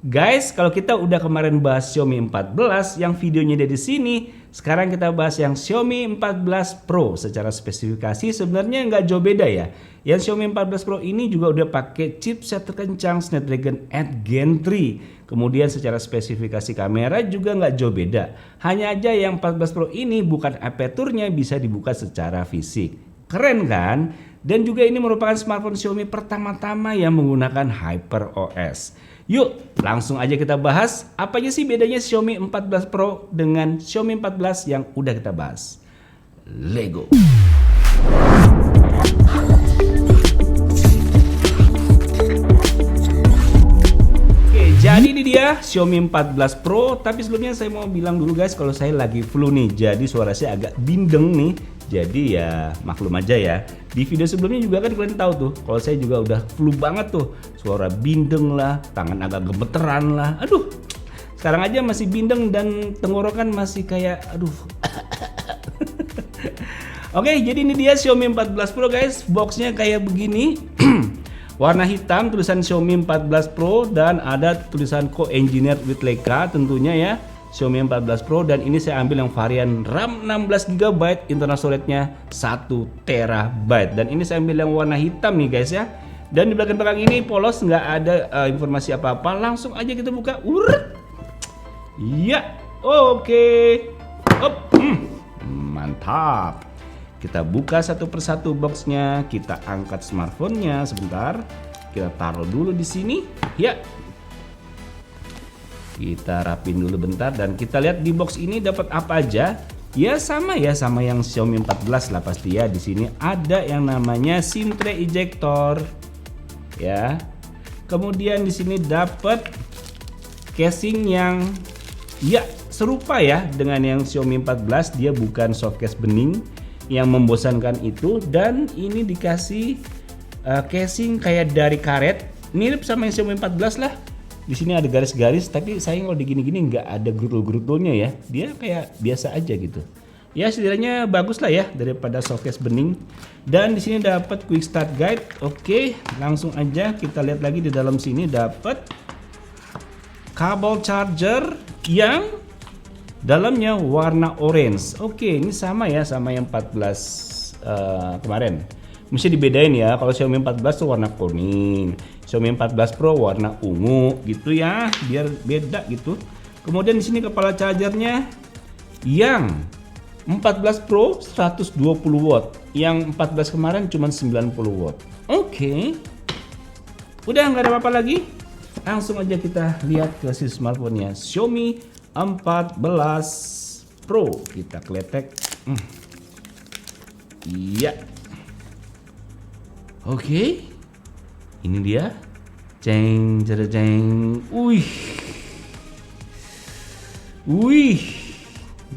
Guys, kalau kita udah kemarin bahas Xiaomi 14 yang videonya ada di sini, sekarang kita bahas yang Xiaomi 14 Pro. Secara spesifikasi sebenarnya nggak jauh beda ya. Yang Xiaomi 14 Pro ini juga udah pakai chipset terkencang Snapdragon 8 Gen 3. Kemudian secara spesifikasi kamera juga nggak jauh beda. Hanya aja yang 14 Pro ini bukan aperturnya bisa dibuka secara fisik. Keren kan? Dan juga ini merupakan smartphone Xiaomi pertama-tama yang menggunakan HyperOS. Yuk, langsung aja kita bahas apa aja sih bedanya Xiaomi 14 Pro dengan Xiaomi 14 yang udah kita bahas. Lego. Oke, jadi ini dia Xiaomi 14 Pro. Tapi sebelumnya saya mau bilang dulu guys, kalau saya lagi flu nih, jadi suara saya agak bindeng nih. Jadi ya maklum aja ya. Di video sebelumnya juga kan kalian tahu tuh, kalau saya juga udah flu banget tuh. Suara bindeng lah, tangan agak gemeteran lah. Aduh, sekarang aja masih bindeng dan tenggorokan masih kayak aduh. Oke, jadi ini dia Xiaomi 14 Pro guys. Boxnya kayak begini. Warna hitam, tulisan Xiaomi 14 Pro dan ada tulisan co-engineered with Leica tentunya ya. Xiaomi 14 Pro, dan ini saya ambil yang varian RAM 16 GB, internal storage-nya 1 TB. Dan ini saya ambil yang warna hitam nih guys ya. Dan di belakang ini polos, nggak ada informasi apa-apa. Langsung aja kita buka. Ya, oke. Mantap. Kita buka satu persatu boxnya. Kita angkat smartphone-nya sebentar. Kita taruh dulu di sini. Ya. Kita rapin dulu bentar dan kita lihat di box ini dapat apa aja. Ya sama yang Xiaomi 14 lah pasti ya. Di sini ada yang namanya SIM tray ejector. Ya. Kemudian di sini dapat casing yang ya serupa ya dengan yang Xiaomi 14, dia bukan soft case bening yang membosankan itu, dan ini dikasih casing kayak dari karet, mirip sama yang Xiaomi 14 lah. Di sini ada garis-garis, tapi sayang kalau digini-gini nggak ada gerutul-gerutulnya ya. Dia kayak biasa aja gitu. Ya setidaknya bagus lah ya daripada softcase bening. Dan di sini dapat quick start guide. Oke, langsung aja kita lihat lagi di dalam sini dapat kabel charger yang dalamnya warna orange. Oke, ini sama ya sama yang 14 kemarin. Mesti dibedain ya, kalau Xiaomi 14 tuh warna kuning, Xiaomi 14 Pro warna ungu gitu ya, biar beda gitu. Kemudian di sini kepala chargernya yang 14 Pro 120 watt, yang 14 kemarin cuma 90 watt. Oke. Udah nggak ada apa-apa lagi. Langsung aja kita lihat ke si smartphone-nya Xiaomi 14 Pro. Kita kletek. Iya. Oke, ini dia, jeng, wih,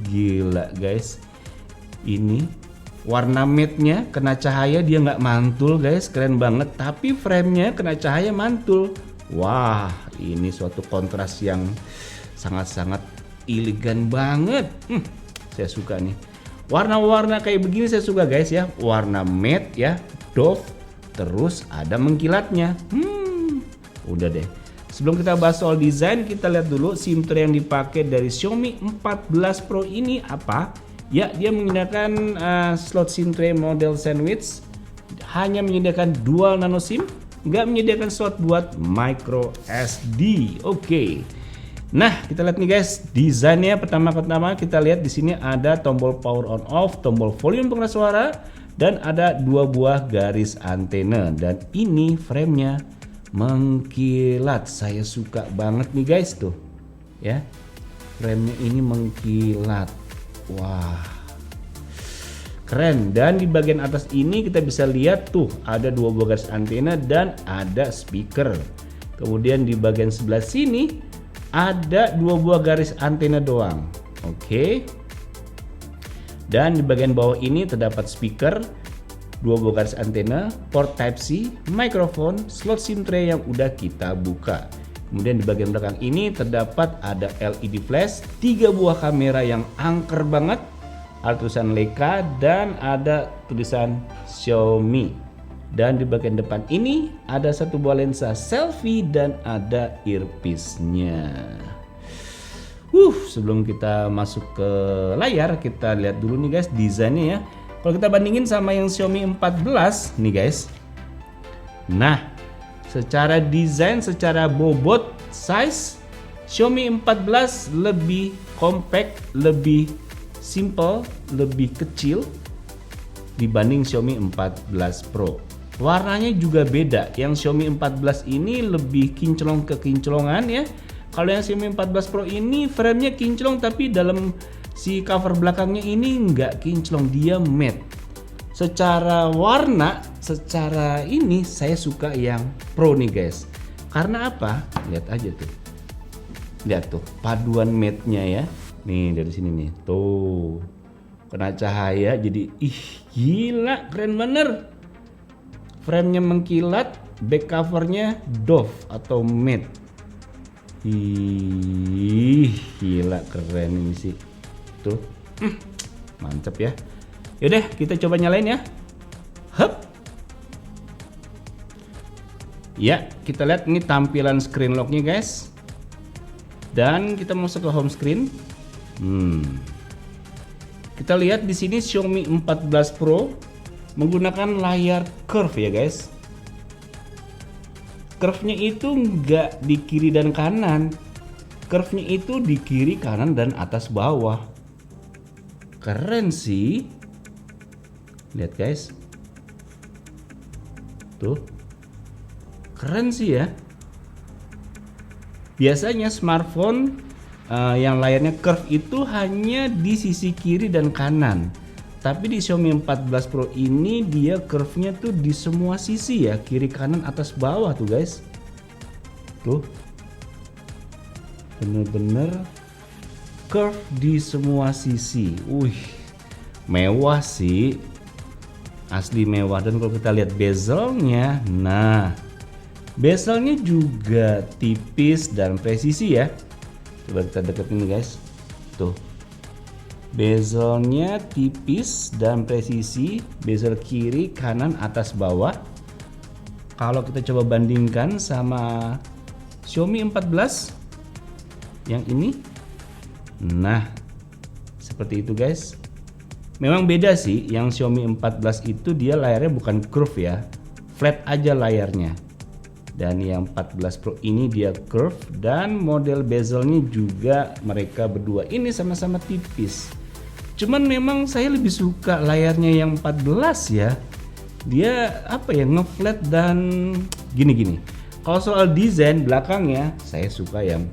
gila guys, ini warna matte-nya kena cahaya dia nggak mantul guys, keren banget. Tapi frame-nya kena cahaya mantul. Wah, ini suatu kontras yang sangat-sangat elegan banget. Saya suka nih, warna-warna kayak begini saya suka guys ya, warna matte ya, doff. Terus ada mengkilatnya. Udah deh. Sebelum kita bahas soal desain, kita lihat dulu SIM tray yang dipakai dari Xiaomi 14 Pro ini apa. Ya, dia menyediakan slot SIM tray model sandwich. Hanya menyediakan dual nano SIM, nggak menyediakan slot buat micro SD. Oke. Nah, kita lihat nih guys, desainnya pertama kita lihat di sini ada tombol power on off, tombol volume pengeras suara, dan ada 2 buah garis antena. Dan ini framenya mengkilat. Saya suka banget nih guys tuh. Ya. Framenya ini mengkilat. Wah. Keren. Dan di bagian atas ini kita bisa lihat tuh ada 2 buah garis antena dan ada speaker. Kemudian di bagian sebelah sini ada 2 buah garis antena doang. Oke. Dan di bagian bawah ini terdapat speaker, 2 buah garis antena, port Type-C, mikrofon, slot SIM tray yang udah kita buka. Kemudian di bagian belakang ini terdapat ada LED flash, 3 buah kamera yang angker banget, ada tulisan Leica dan ada tulisan Xiaomi. Dan di bagian depan ini ada satu buah lensa selfie dan ada earpiece-nya. Sebelum kita masuk ke layar, kita lihat dulu nih guys desainnya ya. Kalau kita bandingin sama yang Xiaomi 14 nih guys. Nah, secara desain, secara bobot, size, Xiaomi 14 lebih compact, lebih simple, lebih kecil dibanding Xiaomi 14 Pro. Warnanya juga beda. Yang Xiaomi 14 ini lebih kinclong ke kinclongan ya. Kalau yang Xiaomi 14 Pro ini framenya kinclong, tapi dalam si cover belakangnya ini nggak kinclong, dia matte. Secara warna, secara ini saya suka yang Pro nih guys. Karena apa? Lihat aja tuh. Lihat tuh paduan matte-nya ya. Nih dari sini nih. Tuh. Kena cahaya jadi gila, keren bener. Framenya mengkilat, back covernya doff atau matte. Gila keren ini sih. Tuh. Mantap ya. Yaudah kita coba nyalain ya. Hup. Ya, kita lihat ini tampilan screen lock-nya guys. Dan kita masuk ke home screen. Kita lihat di sini Xiaomi 14 Pro menggunakan layar curve ya guys. Curve-nya itu nggak di kiri dan kanan. Curve-nya itu di kiri, kanan, dan atas bawah. Keren sih. Lihat guys. Tuh. Keren sih ya. Biasanya smartphone yang layarnya curve itu hanya di sisi kiri dan kanan. Tapi di Xiaomi 14 Pro ini dia curve-nya tuh di semua sisi ya, kiri kanan atas bawah tuh guys. Tuh. Bener-bener curve di semua sisi. Mewah sih. Asli mewah. Dan kalau kita lihat bezelnya, nah bezelnya juga tipis dan presisi ya. Coba kita deketin guys. Tuh. Bezelnya tipis dan presisi, bezel kiri, kanan, atas, bawah. Kalau kita coba bandingkan sama Xiaomi 14 yang ini, nah seperti itu guys. Memang beda sih, yang Xiaomi 14 itu dia layarnya bukan curve ya, flat aja layarnya. Dan yang 14 Pro ini dia curve, dan model bezelnya juga mereka berdua ini sama-sama tipis. Cuman memang saya lebih suka layarnya yang 14 ya. Dia apa ya, ngeflat dan gini-gini. Kalau soal desain belakangnya saya suka yang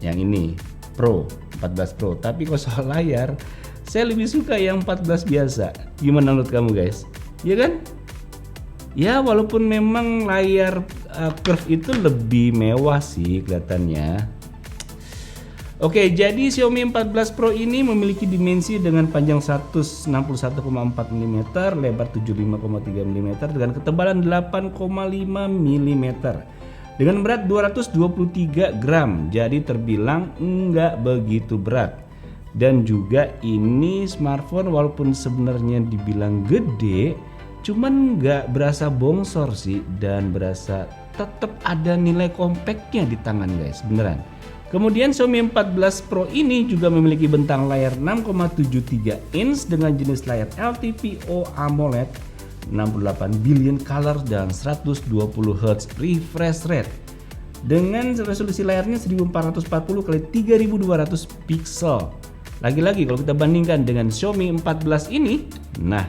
ini Pro, 14 Pro. Tapi kalau soal layar saya lebih suka yang 14 biasa. Gimana menurut kamu guys? Ya kan? Ya walaupun memang layar curve itu lebih mewah sih kelihatannya. Oke, jadi Xiaomi 14 Pro ini memiliki dimensi dengan panjang 161,4 mm, lebar 75,3 mm, dengan ketebalan 8,5 mm, dengan berat 223 gram. Jadi terbilang enggak begitu berat. Dan juga ini smartphone walaupun sebenarnya dibilang gede, cuman nggak berasa bongsor sih, dan berasa tetap ada nilai compactnya di tangan guys, beneran. Kemudian Xiaomi 14 Pro ini juga memiliki bentang layar 6,73 inch dengan jenis layar LTPO AMOLED, 68 billion color dan 120 Hz refresh rate. Dengan resolusi layarnya 1440 x 3200 pixel. Lagi-lagi kalau kita bandingkan dengan Xiaomi 14 ini, nah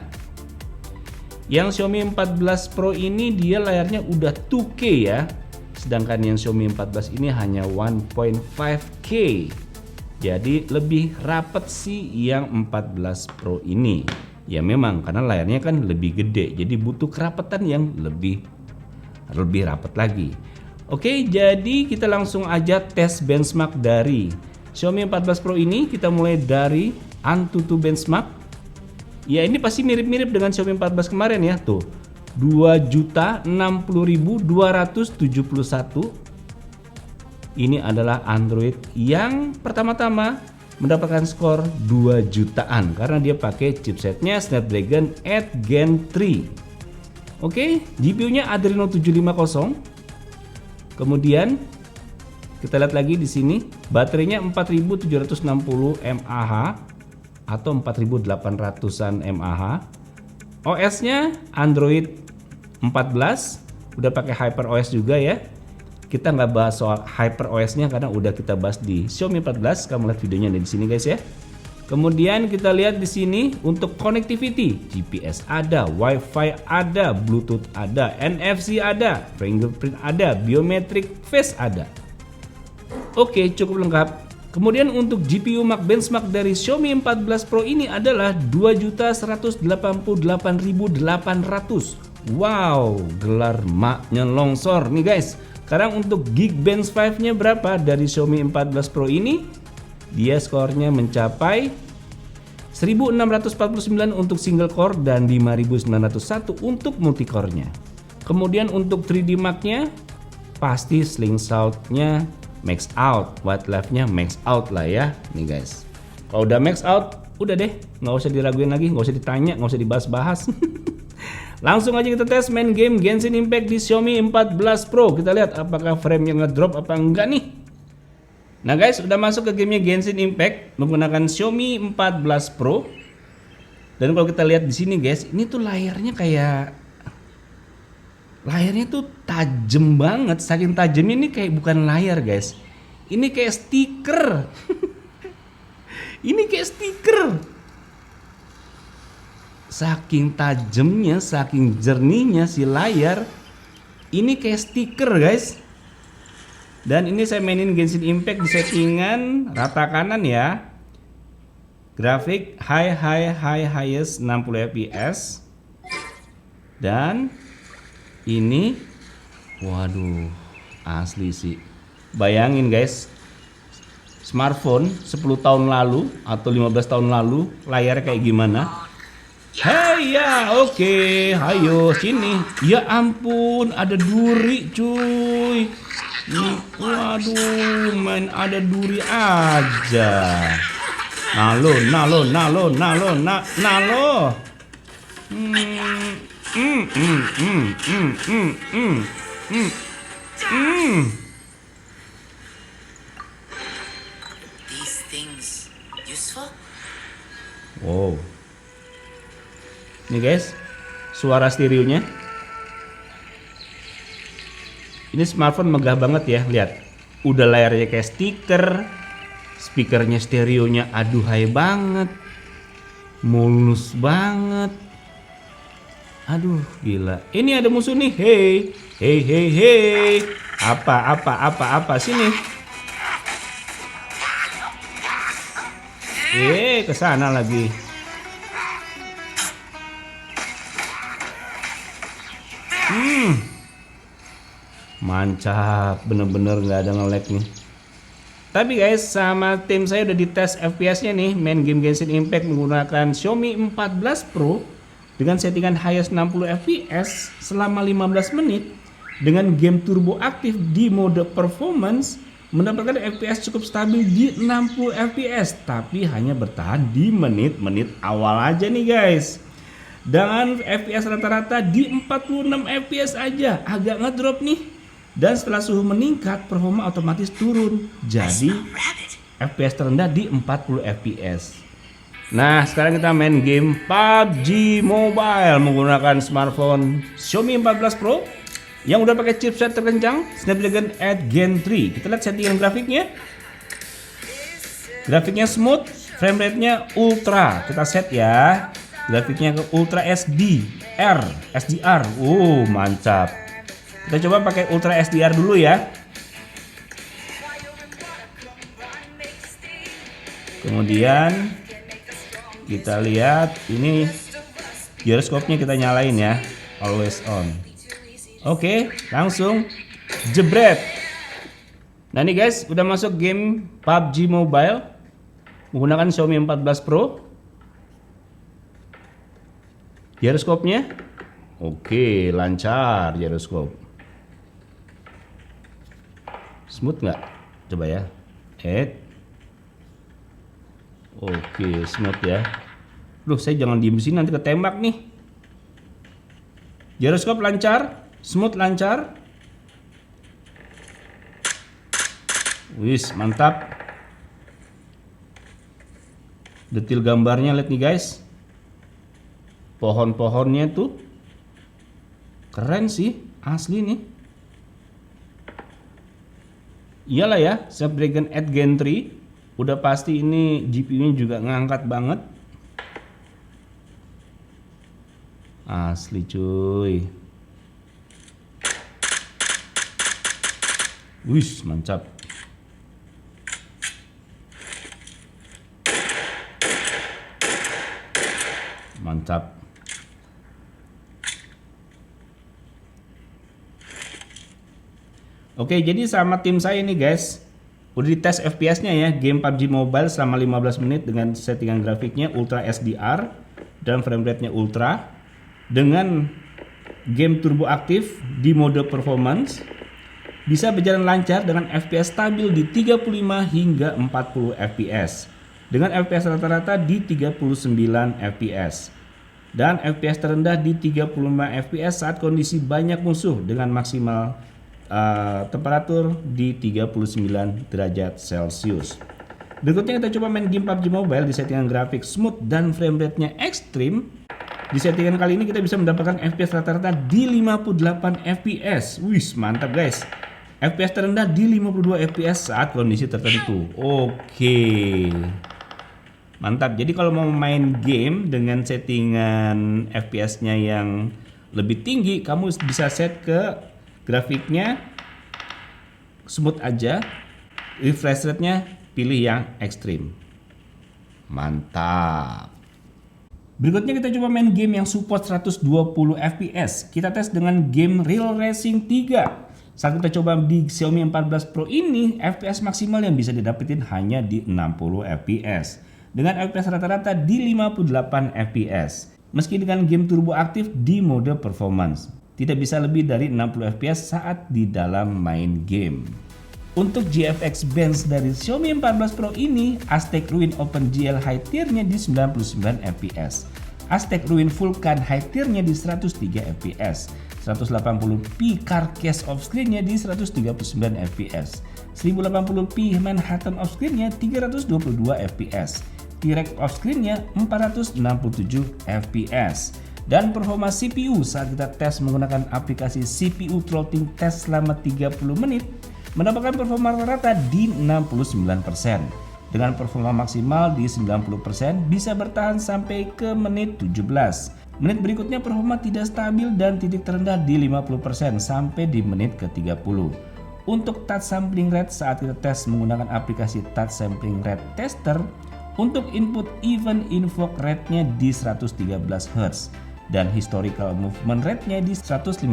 yang Xiaomi 14 Pro ini dia layarnya udah 2K ya. Sedangkan yang Xiaomi 14 ini hanya 1.5K. Jadi lebih rapet sih yang 14 Pro ini. Ya memang karena layarnya kan lebih gede, jadi butuh kerapetan yang lebih rapet lagi. Oke, jadi kita langsung aja tes benchmark dari Xiaomi 14 Pro ini. Kita mulai dari AnTuTu benchmark. Ya ini pasti mirip-mirip dengan Xiaomi 14 kemarin ya, tuh 2.060.271. Ini adalah Android yang pertama-tama mendapatkan skor 2 jutaan karena dia pakai chipsetnya Snapdragon 8 Gen 3. Oke, GPU-nya Adreno 750. Kemudian kita lihat lagi di sini, baterainya 4760 mAh atau 4800-an mAh. OS-nya Android 14, udah pakai HyperOS juga ya. Kita nggak bahas soal HyperOS-nya karena udah kita bahas di Xiaomi 14. Kamu lihat videonya di sini guys ya. Kemudian kita lihat di sini untuk connectivity, GPS ada, Wi-Fi ada, Bluetooth ada, NFC ada, fingerprint ada, biometric face ada. Oke, cukup lengkap. Kemudian untuk GPU Max benchmark dari Xiaomi 14 Pro ini adalah 2.188.800. Wow, gelar maknya longsor nih guys. Sekarang untuk Geekbench 5-nya berapa dari Xiaomi 14 Pro ini? Dia skornya mencapai 1649 untuk single core dan 5901 untuk multicore-nya. Kemudian untuk 3D Mark-nya pasti slingshot-nya max out, wildlife-nya max out lah ya nih guys. Kalau udah max out, udah deh, nggak usah diraguin lagi, nggak usah ditanya, nggak usah dibahas-bahas. Langsung aja kita tes main game Genshin Impact di Xiaomi 14 Pro. Kita lihat apakah frame-nya ngedrop apa enggak nih. Nah guys, udah masuk ke gamenya Genshin Impact menggunakan Xiaomi 14 Pro. Dan kalau kita lihat di sini guys, ini tuh layarnya tuh tajam banget. Saking tajamnya ini kayak bukan layar guys. Ini kayak stiker. Ini kayak stiker. Saking tajamnya, saking jernihnya si layar, ini kayak stiker guys. Dan ini saya mainin Genshin Impact di settingan rata kanan ya. Grafik highest 60 fps. Dan ini waduh, asli sih. Bayangin guys, smartphone 10 tahun lalu atau 15 tahun lalu layarnya kayak gimana. Hey ya, oke, ayo sini. Ya ampun, ada duri cuy. Waduh, main ada duri aja. Nalo. These things useful? Wow. Nih guys, suara stereonya. Ini smartphone megah banget ya, lihat. Udah layarnya kayak stiker, speakernya stereonya aduhai banget, mulus banget. Aduh, gila. Ini ada musuh nih. Hey. Apa sini? Kesana lagi. Mantap, bener-bener nggak ada nge-lag nih. Tapi guys, sama tim saya udah dites FPS-nya nih, main game Genshin Impact menggunakan Xiaomi 14 Pro dengan settingan highest 60 fps selama 15 menit dengan game turbo aktif di mode performance, mendapatkan FPS cukup stabil di 60 fps, tapi hanya bertahan di menit-menit awal aja nih guys. Dengan FPS rata-rata di 46 fps aja, agak ngedrop nih. Dan setelah suhu meningkat, performa otomatis turun. Jadi FPS terendah di 40 fps. Nah, sekarang kita main game PUBG Mobile menggunakan smartphone Xiaomi 14 Pro yang udah pakai chipset terkencang Snapdragon 8 Gen 3. Kita lihat settingan grafiknya. Grafiknya smooth, frame rate-nya ultra. Kita set ya. Grafiknya ke Ultra SDR. Mantap. Kita coba pakai Ultra SDR dulu ya. Kemudian kita lihat ini gyroscope-nya kita nyalain ya, always on. Oke, langsung jebret. Nah ini guys, udah masuk game PUBG Mobile menggunakan Xiaomi 14 Pro. Gyroscope-nya oke, lancar gyroscope. Smooth nggak? Coba ya. Oke, smooth ya. Duh, saya jangan diem di sini nanti ketembak nih. Gyroscope lancar, smooth lancar. Wis, mantap. Detail gambarnya lihat nih guys. Pohon-pohonnya tuh keren sih, asli nih. Iyalah ya, Snapdragon 8 Gen 3. Udah pasti ini GPU-nya juga ngangkat banget. Asli cuy. Wis, mantap. Mantap. Oke, jadi sama tim saya nih guys, udah dites FPS-nya ya, game PUBG Mobile selama 15 menit dengan settingan grafiknya Ultra SDR dan frame rate-nya Ultra dengan game turbo aktif di mode performance, bisa berjalan lancar dengan FPS stabil di 35 hingga 40 FPS dengan FPS rata-rata di 39 FPS dan FPS terendah di 35 FPS saat kondisi banyak musuh dengan maksimal temperatur di 39 derajat Celcius. Berikutnya kita coba main game PUBG Mobile di settingan grafik smooth dan frame rate-nya ekstrim. Di settingan kali ini kita bisa mendapatkan FPS rata-rata di 58 FPS. Wih, mantap guys. FPS terendah di 52 FPS saat kondisi tertentu. Oke. Mantap. Jadi kalau mau main game dengan settingan FPS-nya yang lebih tinggi, kamu bisa set ke grafiknya smooth aja. Refresh rate-nya pilih yang ekstrim. Mantap. Berikutnya kita coba main game yang support 120 FPS. Kita tes dengan game Real Racing 3. Saat kita coba di Xiaomi 14 Pro ini, FPS maksimal yang bisa didapetin hanya di 60 FPS. Dengan FPS rata-rata di 58 FPS. Meski dengan game turbo aktif di mode performance. Tidak bisa lebih dari 60 FPS saat di dalam main game. Untuk GFX Bench dari Xiaomi 14 Pro ini, Aztec Ruin OpenGL High Tier-nya di 99 FPS. Aztec Ruin Vulkan High Tier-nya di 103 FPS. 1080p Carcass Off-Screen-nya di 139 FPS. 1080p Manhattan Off-Screen-nya 322 FPS. T-Rex Off-Screen-nya 467 FPS. Dan performa CPU saat kita tes menggunakan aplikasi CPU Throttling Test selama 30 menit mendapatkan performa rata-rata di 69%. Dengan performa maksimal di 90% bisa bertahan sampai ke menit 17. Menit berikutnya performa tidak stabil dan titik terendah di 50% sampai di menit ke-30. Untuk touch sampling rate saat kita tes menggunakan aplikasi touch sampling rate tester, untuk input event invoke rate-nya di 113 Hz. Dan historical movement rate-nya di 115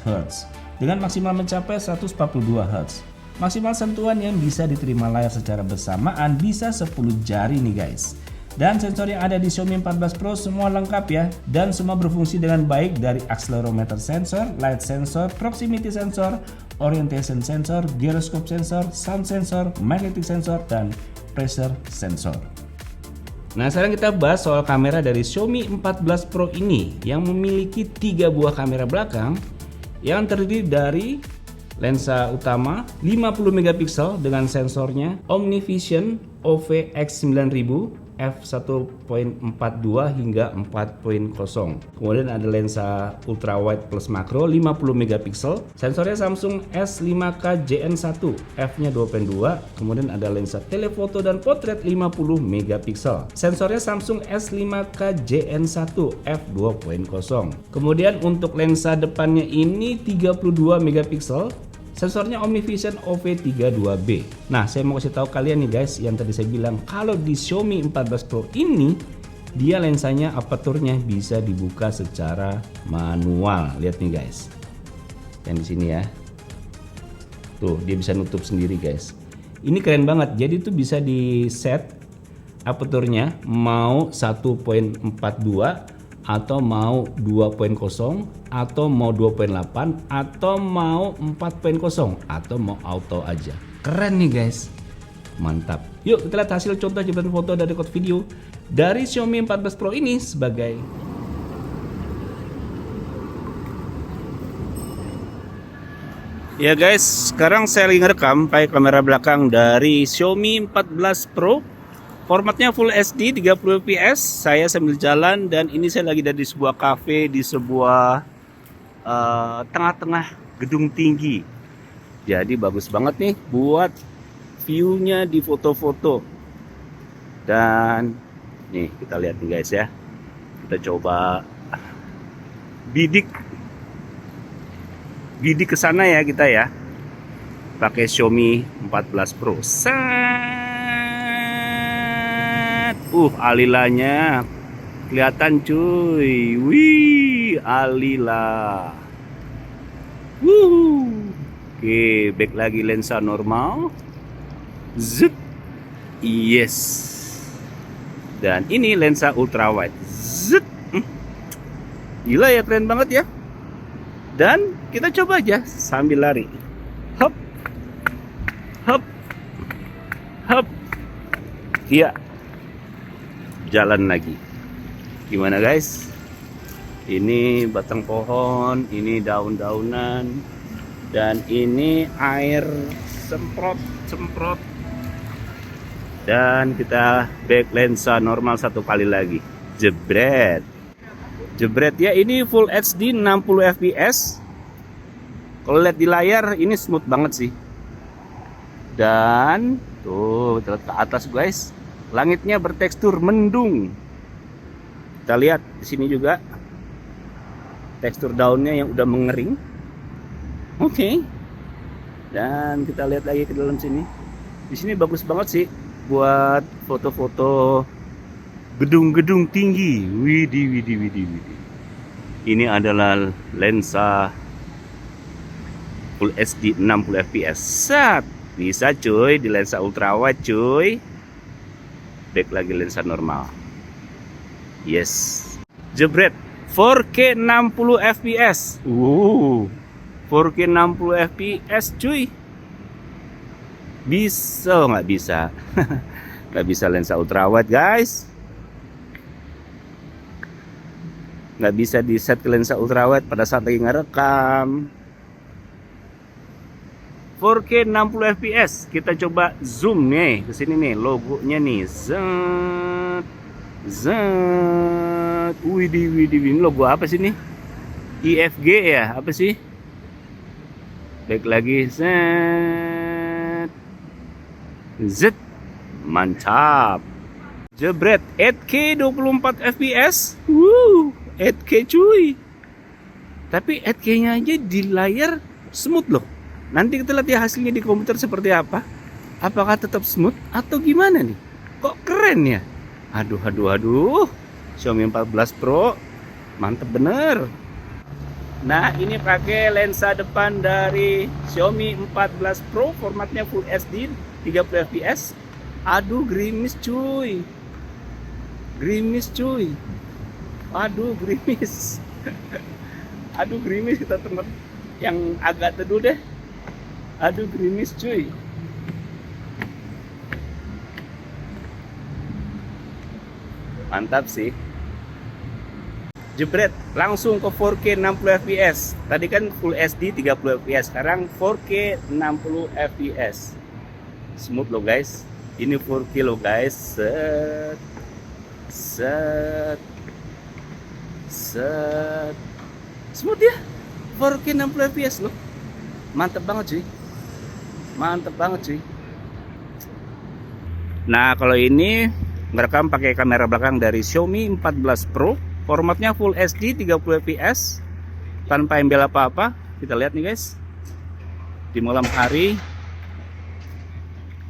Hz dengan maksimal mencapai 142 Hz. Maksimal sentuhan yang bisa diterima layar secara bersamaan bisa 10 jari nih guys. Dan sensor yang ada di Xiaomi 14 Pro semua lengkap ya, dan semua berfungsi dengan baik dari accelerometer sensor, light sensor, proximity sensor, orientation sensor, gyroscope sensor, sound sensor, magnetic sensor, dan pressure sensor. Nah, sekarang kita bahas soal kamera dari Xiaomi 14 Pro ini yang memiliki 3 buah kamera belakang yang terdiri dari lensa utama 50 megapiksel dengan sensornya OmniVision OV-X9000 f1.42 hingga 4.0. Kemudian ada lensa ultra wide plus makro 50 megapiksel. Sensornya Samsung S5K JN1 f-nya 2.2. Kemudian ada lensa telefoto dan potret 50 megapiksel. Sensornya Samsung S5K JN1 f2.0. Kemudian untuk lensa depannya ini 32 megapiksel. Sensornya OmniVision OV32B. Nah, saya mau kasih tahu kalian nih guys, yang tadi saya bilang kalau di Xiaomi 14 Pro ini dia lensanya aperturnya bisa dibuka secara manual. Lihat nih guys. Yang di sini ya. Tuh, dia bisa nutup sendiri guys. Ini keren banget. Jadi itu bisa di set aperturnya mau 1.42 atau mau 2.0 atau mau 2.8 atau mau 4.0 atau mau auto aja. Keren nih guys. Mantap. Yuk kita lihat hasil contoh jebretan foto dari record video dari Xiaomi 14 Pro ini sebagai Ya guys, sekarang saya lagi ngerekam pakai kamera belakang dari Xiaomi 14 Pro. Formatnya Full HD 30 fps. Saya sambil jalan dan ini saya lagi dari sebuah cafe di sebuah tengah-tengah gedung tinggi. Jadi bagus banget nih buat view-nya di foto-foto. Dan nih kita lihat nih guys ya. Kita coba bidik ke sana ya kita ya. Pakai Xiaomi 14 Pro. Set. Alilanya kelihatan cuy. Wih, alila. Oke, back lagi lensa normal. Zut. Yes. Dan ini lensa ultra wide. Zut. Gila ya, keren banget ya. Dan kita coba aja sambil lari. Hop. Hop. Hop. Iya. Jalan lagi. Gimana guys? Ini batang pohon, ini daun-daunan, dan ini air semprot. Dan kita back lensa normal satu kali lagi. Jebret ya, ini Full HD 60 fps. Kalau lihat di layar ini smooth banget sih. Dan tuh kita lihat ke atas guys, langitnya bertekstur mendung. Kita lihat di sini juga tekstur daunnya yang udah mengering. Oke. Dan kita lihat lagi ke dalam sini. Di sini bagus banget sih buat foto-foto gedung-gedung tinggi. Widih. Ini adalah lensa Full HD 60 fps. Set. Bisa cuy di lensa ultra wide cuy. Back lagi lensa normal. Yes. Jebret 4K 60 fps. 4K 60 fps cuy. Bisa nggak bisa? Nggak bisa lensa ultra wide guys. Nggak bisa di set ke lensa ultrawide pada saat lagi ngerekam. 4K 60 fps. Kita coba zoom nih ke sini nih, logonya nih. Zet. Widih. Ini logo apa sih nih? IFG ya? Apa sih? Baik lagi. Zet. Mantap. Jebret 8K 24 fps. 8K cuy. Tapi 8K-nya aja di layar smooth loh. Nanti kita lihat ya hasilnya di komputer seperti apa. Apakah tetap smooth atau gimana nih? Kok keren ya? Aduh. Xiaomi 14 Pro mantep bener. Nah, ini pakai lensa depan dari Xiaomi 14 Pro, formatnya Full HD 30 fps. Aduh, gerimis cuy. Aduh gerimis, kita tempat yang agak teduh deh. Aduh gerimis cuy. Mantap sih. Jebret langsung ke 4K 60 fps. Tadi kan Full HD 30 fps, sekarang 4K 60 fps. Smooth loh guys. Ini 4K loh guys. Set. Smooth ya. 4K 60 fps loh. Mantep banget cuy. Nah, kalau ini ngerekam pakai kamera belakang dari Xiaomi 14 Pro, formatnya Full HD 30 fps tanpa embel apa-apa. Kita lihat nih guys, di malam hari.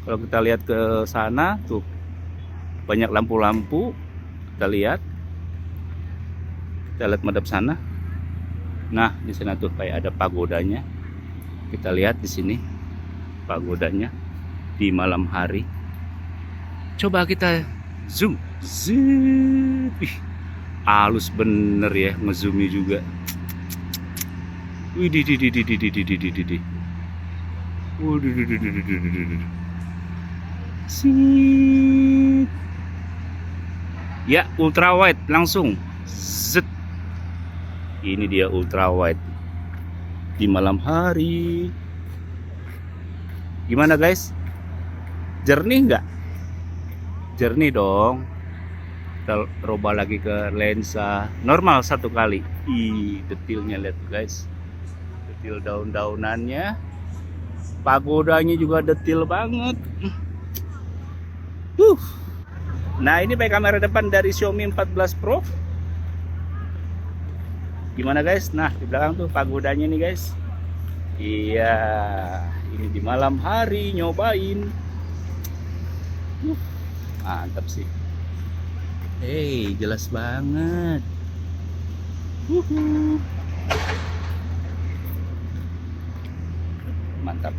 Kalau kita lihat ke sana tuh banyak lampu-lampu. Kita lihat madep sana. Nah, di sana tuh kayak ada pagodanya. Kita lihat di sini pagodanya di malam hari. Coba kita zoom. Halus bener ya, ngezoomnya juga. Widih. Ya, ultra wide langsung. Zet. Ini dia ultra wide di malam hari. Gimana guys? Jernih nggak? Jernih dong. Kita rubah lagi ke lensa normal satu kali. Ih, detailnya lihat guys. Detail daun-daunannya. Pagodanya juga detail banget. Nah, ini pakai kamera depan dari Xiaomi 14 Pro. Gimana guys? Nah, di belakang tuh pagodanya nih guys. Iya, ini di malam hari nyobain. Mantap sih. Jelas banget. Mantap.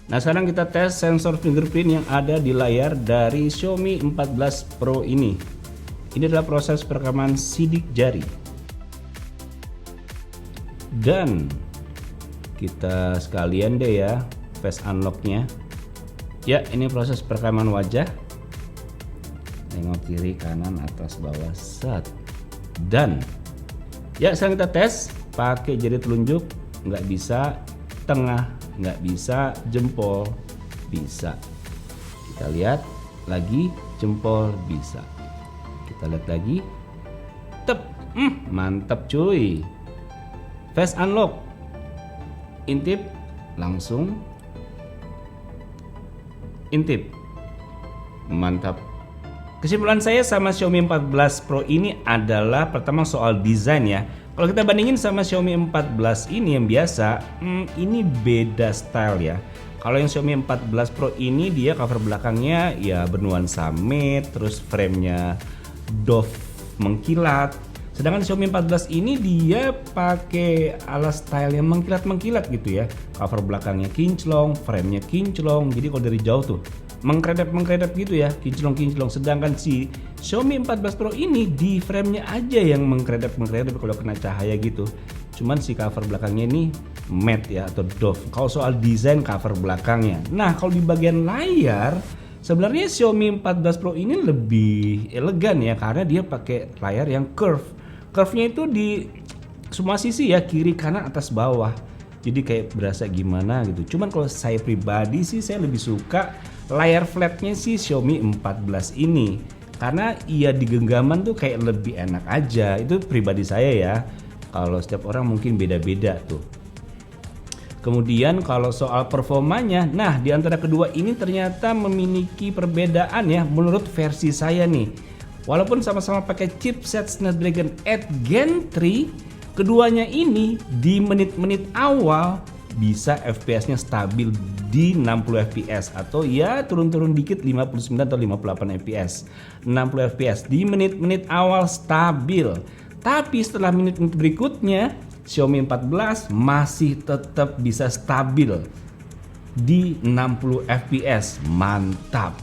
Nah, sekarang kita tes sensor fingerprint yang ada di layar dari Xiaomi 14 Pro ini. Ini adalah proses perekaman sidik jari. Dan kita sekalian deh ya face unlock-nya. Ya, ini proses perekaman wajah. Tengok kiri, kanan, atas, bawah, set. Dan ya, sekarang kita tes pakai jari telunjuk, nggak bisa, tengah nggak bisa, jempol bisa. Kita lihat lagi, jempol bisa. Kita lihat lagi, tep, mantap cuy. Face unlock, intip langsung, intip, mantap. Kesimpulan saya sama Xiaomi 14 Pro ini adalah pertama soal desain ya. Kalau kita bandingin sama Xiaomi 14 ini yang biasa, ini beda style ya. Kalau yang Xiaomi 14 Pro ini dia cover belakangnya ya bernuansa matte, terus framenya doff mengkilat. Sedangkan Xiaomi 14 ini dia pakai alas style yang mengkilat-mengkilat gitu ya. Cover belakangnya kinclong, framenya kinclong. Jadi kalau dari jauh tuh mengkredap gitu ya, kinclong. Sedangkan si Xiaomi 14 Pro ini di framenya aja yang mengkredap kalau kena cahaya gitu. Cuman si cover belakangnya ini matte ya atau doff. Kalau soal desain cover belakangnya. Nah, kalau di bagian layar sebenarnya Xiaomi 14 Pro ini lebih elegan ya karena dia pakai layar yang curve. Curve-nya itu di semua sisi ya, kiri, kanan, atas, bawah. Jadi kayak berasa gimana gitu. Cuman kalau saya pribadi sih saya lebih suka layar flatnya si Xiaomi 14 ini. Karena iya di genggaman tuh kayak lebih enak aja. Itu pribadi saya ya. Kalau setiap orang mungkin beda-beda tuh. Kemudian kalau soal performanya, nah di antara kedua ini ternyata memiliki perbedaan ya menurut versi saya nih. Walaupun sama-sama pakai chipset Snapdragon 8 Gen 3, keduanya ini di menit-menit awal bisa FPS-nya stabil di 60 fps atau ya turun-turun dikit 59 atau 58 fps. 60 fps di menit-menit awal stabil. Tapi setelah menit-menit berikutnya Xiaomi 14 masih tetap bisa stabil di 60 fps. Mantap.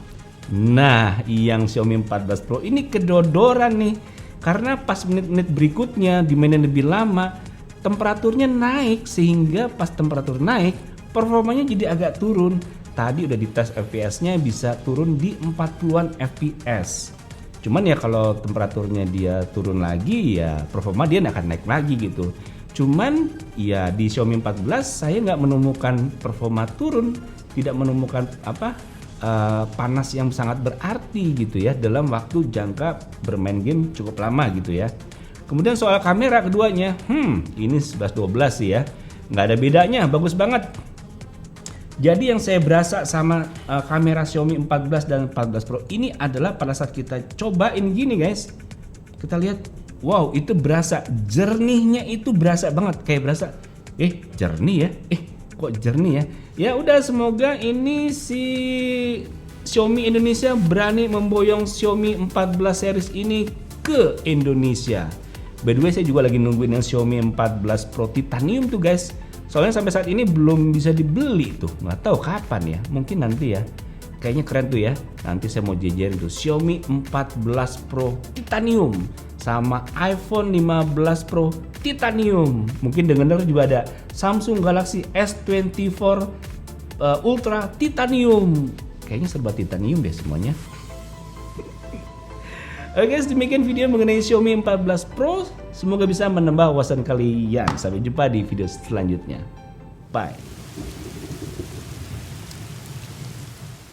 Nah, yang Xiaomi 14 Pro ini kedodoran nih. Karena pas menit-menit berikutnya dimainin lebih lama, temperaturnya naik sehingga pas temperatur naik, performanya jadi agak turun. Tadi udah dites FPS-nya bisa turun di 40-an fps. Cuman ya kalau temperaturnya dia turun lagi ya performa dia akan naik lagi gitu. Cuman ya di Xiaomi 14 saya nggak menemukan performa turun, tidak menemukan panas yang sangat berarti gitu ya dalam waktu jangka bermain game cukup lama gitu ya. Kemudian soal kamera keduanya, ini 11-12 sih ya, nggak ada bedanya, bagus banget. Jadi yang saya berasa sama kamera Xiaomi 14 dan 14 Pro ini adalah pada saat kita cobain gini guys, kita lihat, wow itu berasa jernihnya, itu berasa banget, kayak berasa, jernih ya, kok jernih ya. Ya udah, semoga ini si Xiaomi Indonesia berani memboyong Xiaomi 14 series ini ke Indonesia. By the way, saya juga lagi nungguin yang Xiaomi 14 Pro Titanium tuh guys. Soalnya sampai saat ini belum bisa dibeli tuh, nggak tahu kapan ya. Mungkin nanti ya. Kayaknya keren tuh ya. Nanti saya mau jejerin tuh Xiaomi 14 Pro Titanium sama iPhone 15 Pro Titanium. Mungkin dengar juga ada Samsung Galaxy S24 Ultra Titanium. Kayaknya serba titanium deh semuanya. Oke guys, demikian video mengenai Xiaomi 14 Pro. Semoga bisa menambah wawasan kalian. Sampai jumpa di video selanjutnya. Bye.